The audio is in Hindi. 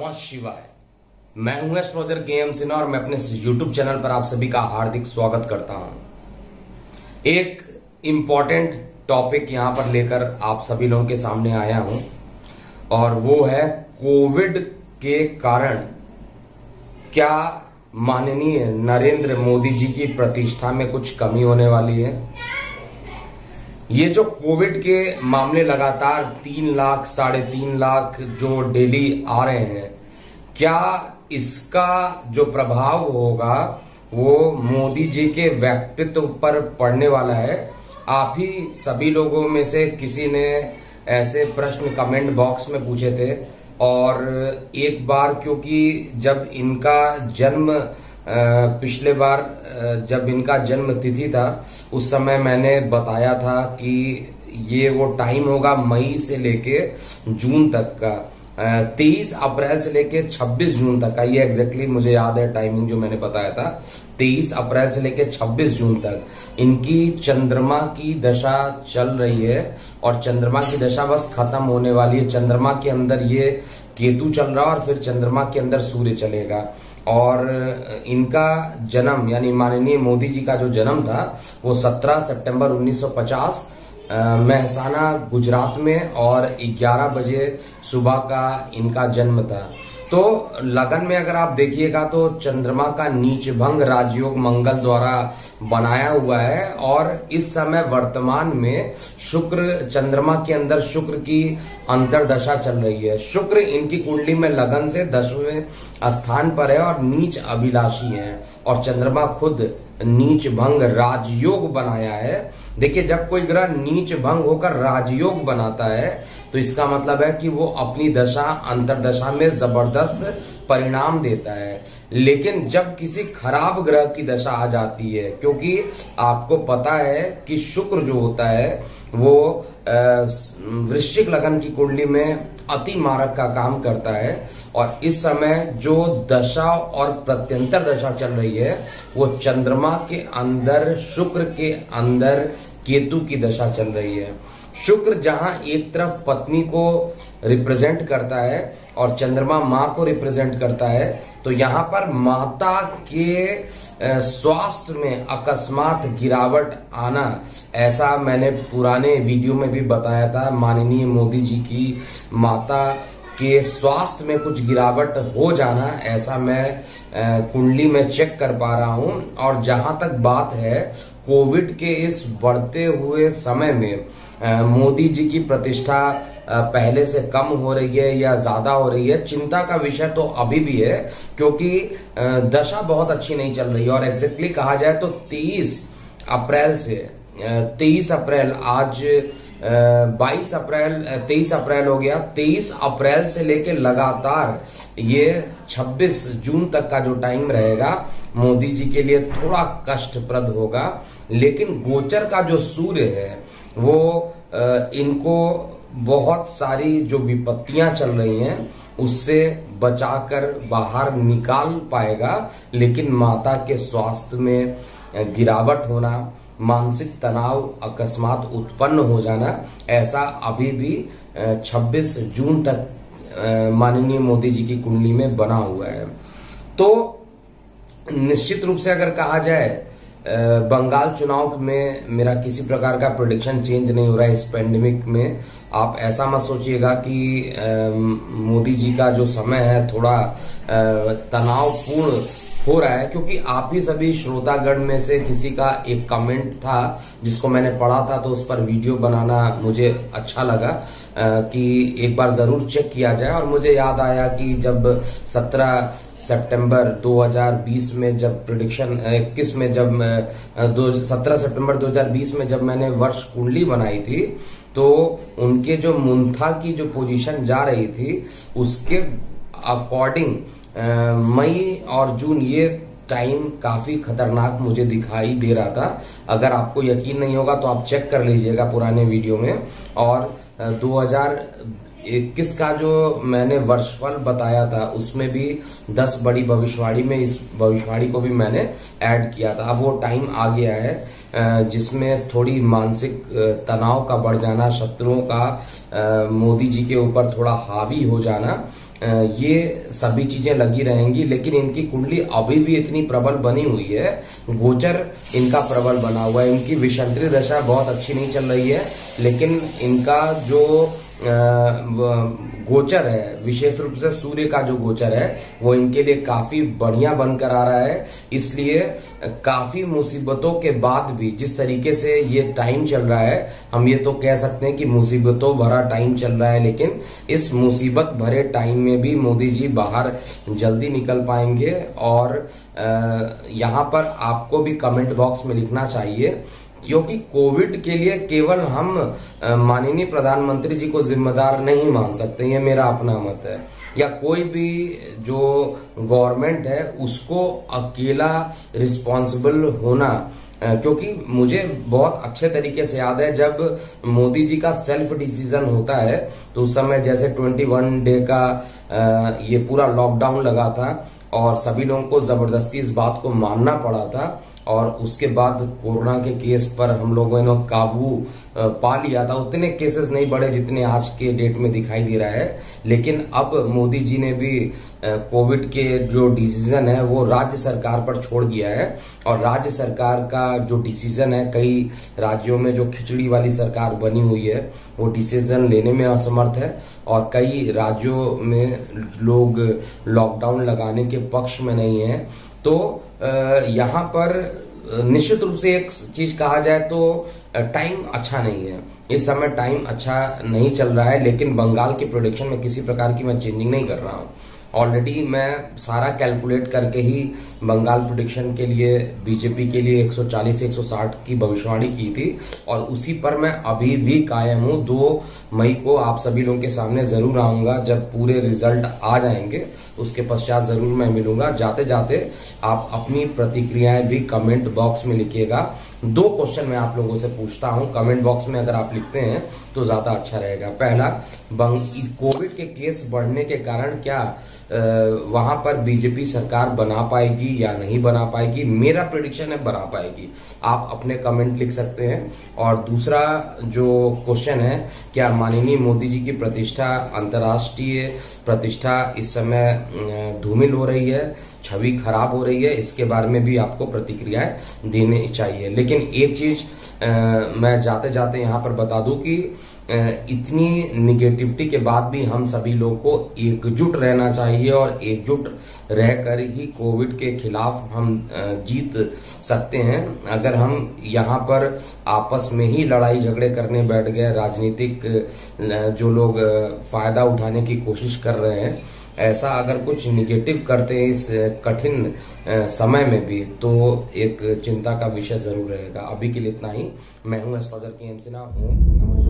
नमः शिवाय। मैं हूं एस्ट्रोलॉजर के.एम. सिन्हा और मैं अपने YouTube चैनल पर आप सभी का हार्दिक स्वागत करता हूं। एक इम्पॉर्टेंट टॉपिक यहां पर लेकर आप सभी लोगों के सामने आया हूं और वो है कोविड के कारण क्या माननीय नरेंद्र मोदी जी की प्रतिष्ठा में कुछ कमी होने वाली है। ये जो कोविड के मामले लगातार 3 लाख 3.5 लाख जो डेली आ रहे हैं, क्या इसका जो प्रभाव होगा वो मोदी जी के व्यक्तित्व पर पड़ने वाला है। आप ही सभी लोगों में से किसी ने ऐसे प्रश्न कमेंट बॉक्स में पूछे थे और एक बार क्योंकि जब इनका जन्म पिछले बार जब इनका जन्म तिथि था उस समय मैंने बताया था कि ये वो टाइम होगा मई से लेके जून तक का, 23 अप्रैल से लेके 26 जून तक का। ये एग्जैक्टली मुझे याद है टाइमिंग जो मैंने बताया था, 23 अप्रैल से लेके 26 जून तक इनकी चंद्रमा की दशा चल रही है और चंद्रमा की दशा बस खत्म होने वाली है। चंद्रमा के अंदर ये केतु चल रहा और फिर चंद्रमा के अंदर सूर्य चलेगा और इनका जन्म यानी माननीय मोदी जी का जो जन्म था वो 17 सितंबर 1950 मेहसाना गुजरात में और 11 बजे सुबह का इनका जन्म था। तो लगन में अगर आप देखिएगा तो चंद्रमा का नीच भंग राजयोग मंगल द्वारा बनाया हुआ है और इस समय वर्तमान में शुक्र चंद्रमा के अंदर शुक्र की अंतरदशा चल रही है। शुक्र इनकी कुंडली में लगन से 10वें स्थान पर है और नीच अभिलाषी है और चंद्रमा खुद नीच भंग राजयोग बनाया है। देखिए, जब कोई ग्रह नीच भंग होकर राजयोग बनाता है तो इसका मतलब है कि वो अपनी दशा अंतरदशा में जबरदस्त परिणाम देता है। लेकिन जब किसी खराब ग्रह की दशा आ जाती है, क्योंकि आपको पता है कि शुक्र जो होता है वो वृश्चिक लगन की कुंडली में अति मारक का काम करता है और इस समय जो दशा और प्रत्यंतर दशा चल रही है वो चंद्रमा के अंदर शुक्र के अंदर केतु की दशा चल रही है। शुक्र जहां एक तरफ पत्नी को रिप्रेजेंट करता है और चंद्रमा मां को रिप्रेजेंट करता है, तो यहां पर माता के स्वास्थ्य में अकस्मात गिरावट आना, ऐसा मैंने पुराने वीडियो में भी बताया था। माननीय मोदी जी की माता के स्वास्थ्य में कुछ गिरावट हो जाना, ऐसा मैं कुंडली में चेक कर पा रहा हूं। और जहां तक बात है कोविड के इस बढ़ते हुए समय में मोदी जी की प्रतिष्ठा पहले से कम हो रही है या ज्यादा हो रही है, चिंता का विषय तो अभी भी है क्योंकि दशा बहुत अच्छी नहीं चल रही है। और एग्जैक्टली कहा जाए तो 23 अप्रैल आज 22 अप्रैल 23 अप्रैल हो गया। 23 अप्रैल से लेके लगातार ये 26 जून तक का जो टाइम रहेगा मोदी जी के लिए थोड़ा कष्टप्रद होगा। लेकिन गोचर का जो सूर्य है वो इनको बहुत सारी जो विपत्तियां चल रही हैं उससे बचाकर बाहर निकाल पाएगा। लेकिन माता के स्वास्थ्य में गिरावट होना, मानसिक तनाव अकस्मात उत्पन्न हो जाना, ऐसा अभी भी 26 जून तक माननीय मोदी जी की कुंडली में बना हुआ है। तो निश्चित रूप से अगर कहा जाए बंगाल चुनाव में मेरा किसी प्रकार का प्रेडिक्शन चेंज नहीं हो रहा है। इस पेंडेमिक में आप ऐसा मत सोचिएगा कि मोदी जी का जो समय है थोड़ा तनावपूर्ण हो रहा है, क्योंकि आप ही सभी श्रोतागण में से किसी का एक कमेंट था जिसको मैंने पढ़ा था तो उस पर वीडियो बनाना मुझे अच्छा लगा कि एक बार जरूर चेक किया जाए। और मुझे याद आया कि जब 17 सितंबर 2020 में जब प्रेडिक्शन 21 में जब 17 सितंबर 2020 में जब मैंने वर्ष कुंडली बनाई थी तो उनके जो मुंथा की जो पोजीशन जा रही थी उसके अकॉर्डिंग मई और जून ये टाइम काफी खतरनाक मुझे दिखाई दे रहा था। अगर आपको यकीन नहीं होगा तो आप चेक कर लीजिएगा पुराने वीडियो में। और 2021 का जो मैंने वर्षफल बताया था उसमें भी 10 बड़ी भविष्यवाणी में इस भविष्यवाणी को भी मैंने ऐड किया था। अब वो टाइम आ गया है जिसमें थोड़ी मानसिक तनाव का बढ़ जाना, शत्रुओं का मोदी जी के ऊपर थोड़ा हावी हो जाना ये सभी चीजें लगी रहेंगी, लेकिन इनकी कुंडली अभी भी इतनी प्रबल बनी हुई है, गोचर इनका प्रबल बना हुआ है, इनकी विषंत्री दशा बहुत अच्छी नहीं चल रही है, लेकिन इनका जो गोचर है, विशेष रूप से सूर्य का जो गोचर है वो इनके लिए काफी बढ़िया बनकर आ रहा है। इसलिए काफी मुसीबतों के बाद भी जिस तरीके से ये टाइम चल रहा है, हम ये तो कह सकते हैं कि मुसीबतों भरा टाइम चल रहा है, लेकिन इस मुसीबत भरे टाइम में भी मोदी जी बाहर जल्दी निकल पाएंगे। और यहाँ पर आपको भी कमेंट बॉक्स में लिखना चाहिए, क्योंकि कोविड के लिए केवल हम माननीय प्रधानमंत्री जी को जिम्मेदार नहीं मान सकते, ये मेरा अपना मत है, या कोई भी जो गवर्नमेंट है उसको अकेला रिस्पॉन्सिबल होना, क्योंकि मुझे बहुत अच्छे तरीके से याद है जब मोदी जी का सेल्फ डिसीजन होता है तो उस समय जैसे 21 डे का ये पूरा लॉकडाउन लगा था और सभी लोगों को जबरदस्ती इस बात को मानना पड़ा था, और उसके बाद कोरोना के केस पर हम लोगों ने काबू पा लिया था। उतने केसेस नहीं बढ़े जितने आज के डेट में दिखाई दे रहा है, लेकिन अब मोदी जी ने भी कोविड के जो डिसीजन है वो राज्य सरकार पर छोड़ दिया है, और राज्य सरकार का जो डिसीजन है, कई राज्यों में जो खिचड़ी वाली सरकार बनी हुई है वो डिसीजन लेने में असमर्थ है, और कई राज्यों में लोग लॉकडाउन लगाने के पक्ष में नहीं है। तो यहाँ पर निश्चित रूप से एक चीज कहा जाए तो टाइम अच्छा नहीं है, इस समय टाइम अच्छा नहीं चल रहा है, लेकिन बंगाल के प्रोडिक्शन में किसी प्रकार की मैं चेंजिंग नहीं कर रहा हूँ। ऑलरेडी मैं सारा कैलकुलेट करके ही बंगाल प्रेडिक्शन के लिए बीजेपी के लिए 140 से 160 की भविष्यवाणी की थी, और उसी पर मैं अभी भी कायम हूं। 2 मई को आप सभी लोगों के सामने जरूर आऊंगा, जब पूरे रिजल्ट आ जाएंगे उसके पश्चात जरूर मैं मिलूंगा। जाते जाते आप अपनी प्रतिक्रियाएं भी कमेंट बॉक्स में लिखिएगा। 2 क्वेश्चन मैं आप लोगों से पूछता हूं, कमेंट बॉक्स में अगर आप लिखते हैं तो ज्यादा अच्छा रहेगा। पहला, कोविड के केस बढ़ने के कारण क्या वहां पर बीजेपी सरकार बना पाएगी या नहीं बना पाएगी? मेरा प्रेडिक्शन है बना पाएगी, आप अपने कमेंट लिख सकते हैं। और दूसरा जो क्वेश्चन है, क्या माननीय मोदी जी की प्रतिष्ठा, अंतर्राष्ट्रीय प्रतिष्ठा इस समय धूमिल हो रही है, छवि खराब हो रही है? इसके बारे में भी आपको प्रतिक्रियाएं देनी चाहिए। लेकिन एक चीज मैं जाते जाते यहाँ पर बता दूं कि इतनी निगेटिविटी के बाद भी हम सभी लोगों को एकजुट रहना चाहिए, और एकजुट रहकर ही कोविड के खिलाफ हम जीत सकते हैं। अगर हम यहाँ पर आपस में ही लड़ाई झगड़े करने बैठ गए, राजनीतिक जो लोग फायदा उठाने की कोशिश कर रहे हैं, ऐसा अगर कुछ निगेटिव करते हैं इस कठिन समय में भी, तो एक चिंता का विषय जरूर रहेगा। अभी के लिए इतना ही। मैं हूं एस्ट्रोलॉजर के एम सिन्हा। नमस्कार।